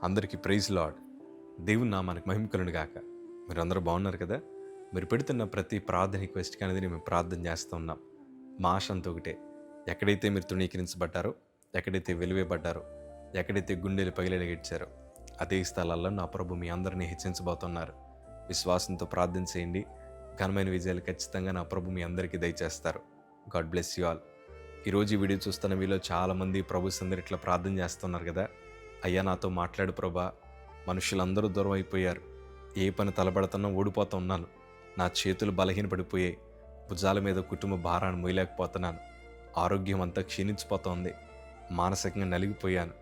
అందరికీ praise lord. దేవుని నామానికి మహిమ కలుగును గాక. మీరు అందరూ బాగున్నారు కదా? మీరు పెడుతున్న ప్రతి ప్రార్థన రిక్వెస్ట్కి అనేది మేము ప్రార్థన చేస్తూ ఉన్నాం. మా ఆశ అంతా ఒకటే, ఎక్కడైతే మీరు తృణీకరించబడ్డారో, ఎక్కడైతే వెలివేయబడ్డారో, ఎక్కడైతే గుండెలు పగిలేగిచ్చారో అదే స్థలాల్లో నా ప్రభు మీ అందరినీ హెచ్చించబోతున్నారు. విశ్వాసంతో ప్రార్థన చేయండి. ఘనమైన విజయాలు ఖచ్చితంగా నా ప్రభు మీ అందరికీ దయచేస్తారు. God bless you all. ఈరోజు ఈ వీడియో చూస్తున్న మీలో చాలామంది ప్రభు సందరి ఇట్లా ప్రార్థన చేస్తున్నారు కదా, అయ్యా నాతో మాట్లాడు ప్రభా, మనుషులందరూ దూరం అయిపోయారు, ఏ పని తలబడుతున్నా ఓడిపోతూ ఉన్నాను, నా చేతులు బలహీనపడిపోయాయి, భుజాల మీద కుటుంబ భారాన్ని మోయలేకపోతున్నాను, ఆరోగ్యం అంతా క్షీణించిపోతోంది, మానసికంగా నలిగిపోయాను,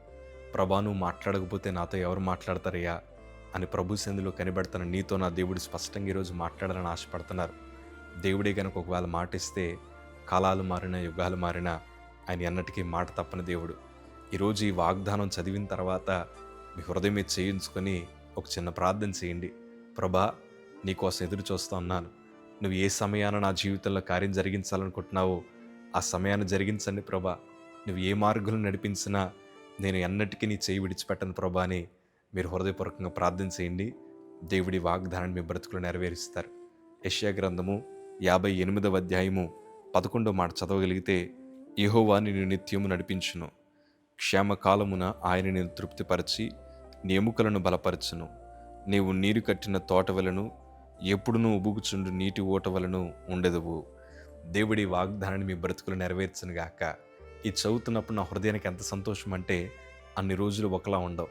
ప్రభా నువ్వు మాట్లాడకపోతే నాతో ఎవరు మాట్లాడతారయ్యా అని ప్రభు సంధిలో కనిపెడుతున్న నీతో నా దేవుడు స్పష్టంగా ఈరోజు మాట్లాడాలని ఆశపడుతున్నారు. దేవుడే కనుక ఒకవేళ మాటిస్తే కాలాలు మారినా యుగాలు మారినా ఆయన ఎన్నటికీ మాట తప్పని దేవుడు. ఈరోజు ఈ వాగ్దానం చదివిన తర్వాత మీ హృదయం మీద చేయించుకొని ఒక చిన్న ప్రార్థన చేయండి. ప్రభా నీకోసం ఎదురు చూస్తూ ఉన్నాను, నువ్వు ఏ సమయాన నా జీవితంలో కార్యం జరిగించాలనుకుంటున్నావో ఆ సమయాన్ని జరిగించండి ప్రభా, నువ్వు ఏ మార్గంలో నడిపించినా నేను ఎన్నటికీ నీ చేయి విడిచిపెట్టను ప్రభా అని మీరు హృదయపూర్వకంగా ప్రార్థన చేయండి. దేవుడి వాగ్దానాన్ని మీ బ్రతుకులు నెరవేరుస్తారు. యెషయా గ్రంథము 58వ అధ్యాయము 11వ మాట చదవగలిగితే, యెహోవా నిన్ను నిత్యము నడిపించును, క్షేమకాలమున ఆయన నేను తృప్తిపరచి నీ ఎముకలను బలపరచును, నీవు నీరు కట్టిన తోట వలను ఎప్పుడునూ ఉబుకుచుండు నీటి ఓట వలను ఉండెదవు. దేవుడి వాగ్దానాన్ని మీ బ్రతుకులు నెరవేర్చును గాక. ఈ చదువుతున్నప్పుడు నా హృదయానికి ఎంత సంతోషం అంటే, అన్ని రోజులు ఒకలా ఉండవు.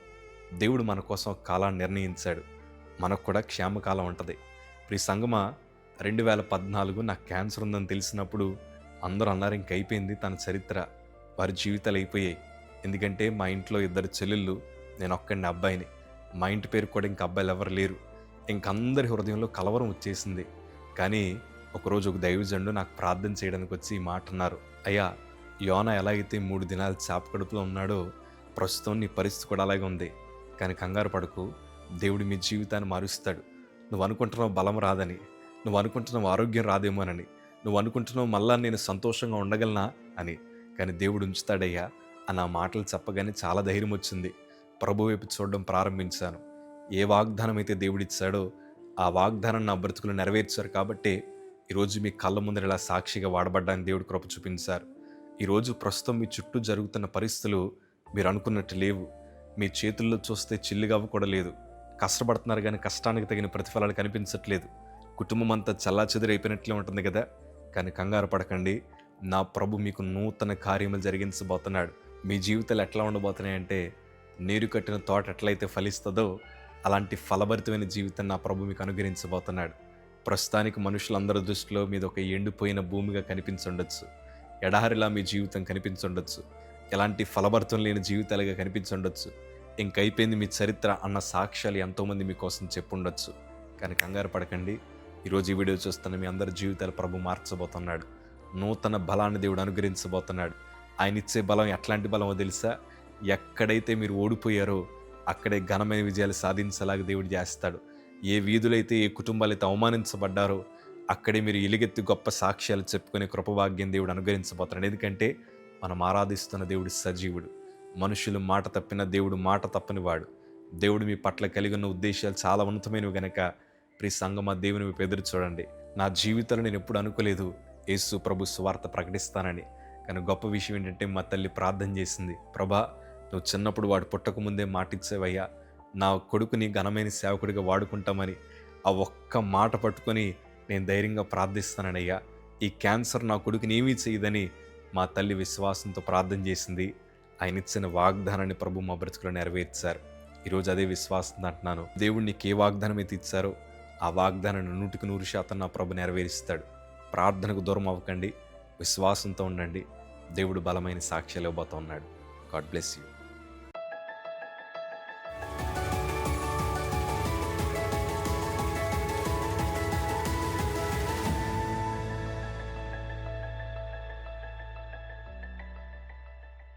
దేవుడు మన కోసం ఒక కాలాన్ని నిర్ణయించాడు. మనకు కూడా క్షేమకాలం ఉంటుంది. ఈ సంగమా 2014 నాకు క్యాన్సర్ ఉందని తెలిసినప్పుడు అందరూ అన్నారు ఇంక అయిపోయింది తన చరిత్ర, వారి జీవితాలు అయిపోయాయి. ఎందుకంటే మా ఇంట్లో 2 చెల్లెళ్ళు, నేను ఒక్కడిని అబ్బాయిని, మా ఇంటి పేరు కూడా ఇంక అబ్బాయిలు ఎవరు లేరు. ఇంకందరి హృదయంలో కలవరం వచ్చేసింది. కానీ ఒకరోజు ఒక దైవజనుడు నాకు ప్రార్థన చేయడానికి వచ్చి ఈ మాట అన్నారు, అయ్యా యోనా ఎలాగైతే 3 దినాలు చేప కడుపులో ఉన్నాడో ప్రస్తుతం నీ పరిస్థితి కూడా అలాగే ఉంది. కానీ కంగారు పడకు, దేవుడు మీ జీవితాన్ని మారుస్తాడు. నువ్వు అనుకుంటున్నావు బలం రాదని, నువ్వు అనుకుంటున్నావు ఆరోగ్యం రాదేమోనని, నువ్వు అనుకుంటున్నావు మళ్ళా నేను సంతోషంగా ఉండగలనా అని, కానీ దేవుడు ఉంచుతాడయ్యా అని ఆ మాటలు చెప్పగానే చాలా ధైర్యం వచ్చింది. ప్రభు వైపు చూడడం ప్రారంభించాను. ఏ వాగ్దానం అయితే దేవుడిచ్చాడో ఆ వాగ్దానం నా బ్రతుకులు నెరవేర్చారు కాబట్టి ఈరోజు మీ కళ్ళ ముందర ఇలా సాక్షిగా వాడబడ్డానికి దేవుడు కృప చూపించారు. ఈరోజు ప్రస్తుతం మీ చుట్టూ జరుగుతున్న పరిస్థితులు మీరు అనుకున్నట్టు లేవు. మీ చేతుల్లో చూస్తే చిల్లిగవ్వ కూడా లేదు. కష్టపడుతున్నారు కానీ కష్టానికి తగిన ప్రతిఫలాలు కనిపించట్లేదు. కుటుంబం అంతా చల్లాచెదురైపోయినట్లే ఉంటుంది కదా, కానీ కంగారు పడకండి, నా ప్రభు మీకు నూతన కార్యములు జరిగించబోతున్నాడు. మీ జీవితాలు ఎట్లా ఉండబోతున్నాయంటే, నీరు కట్టిన తోట ఎట్లయితే ఫలిస్తుందో అలాంటి ఫలభరితమైన జీవితం నా ప్రభు మీకు అనుగ్రహించబోతున్నాడు. ప్రస్తుతానికి మనుషులందరి దృష్టిలో మీద ఒక ఎండిపోయిన భూమిగా కనిపించుండొచ్చు, ఎడారిలా మీ జీవితం కనిపించుండొచ్చు, ఎలాంటి ఫలభరితం లేని జీవితాలుగా కనిపించుండొచ్చు, ఇంకైపోయింది మీ చరిత్ర అన్న సాక్ష్యాలు ఎంతోమంది మీకోసం చెప్పుండొచ్చు. కానీ కంగారు పడకండి, ఈరోజు ఈ వీడియో చూస్తున్న మీ అందరి జీవితాలు ప్రభు మార్చబోతున్నాడు. నూతన బలాన్ని దేవుడు అనుగ్రహించబోతున్నాడు. ఆయన ఇచ్చే బలం ఎట్లాంటి బలమో తెలుసా? ఎక్కడైతే మీరు ఓడిపోయారో అక్కడే ఘనమైన విజయాలు సాధించేలాగా దేవుడు చేస్తాడు. ఏ వీధులైతే ఏ కుటుంబాలైతే అవమానించబడ్డారో అక్కడే మీరు ఎలుగెత్తి గొప్ప సాక్ష్యాలు చెప్పుకునే కృపభాగ్యం దేవుడు అనుగ్రహించబోతున్నాడు. ఎందుకంటే మనం ఆరాధిస్తున్న దేవుడు సజీవుడు. మనుషులు మాట తప్పిన దేవుడు మాట తప్పని వాడు. దేవుడు మీ పట్ల కలిగి ఉన్న ఉద్దేశాలు చాలా ఉన్నతమైనవి గనక ప్రియ సంగమా దేవుని వైపు ఎదురు చూడండి. నా జీవితంలో నేను ఎప్పుడు అనుకోలేదు యేసు ప్రభు సువార్త ప్రకటిస్తానని. కానీ గొప్ప విషయం ఏంటంటే మా తల్లి ప్రార్థన చేసింది, ప్రభా నువ్వు చిన్నప్పుడు వాడు పుట్టక ముందే మాటిచ్చేవయ్యా, నా కొడుకుని ఘనమైన సేవకుడిగా వాడుకుంటామని. ఆ ఒక్క మాట పట్టుకొని నేను ధైర్యంగా ప్రార్థిస్తానయ్యా, ఈ క్యాన్సర్ నా కొడుకుని ఏమీ చేయదని మా తల్లి విశ్వాసంతో ప్రార్థన చేసింది. ఆయన ఇచ్చిన వాగ్దానాన్ని ప్రభు మా బ్రతుకులో నెరవేర్చారు. ఈరోజు అదే విశ్వాసం అంటున్నాను. దేవుడు నీకు ఏ వాగ్దానం అయితే ఇచ్చారో ఆ వాగ్దానాన్ని 100% నా ప్రభు నెరవేరుస్తాడు. ప్రార్థనకు దూరం అవ్వకండి, విశ్వాసంతో ఉండండి. దేవుడు బలమైన సాక్ష్యాలు ఇవ్వబోతూ ఉన్నాడు. God bless you.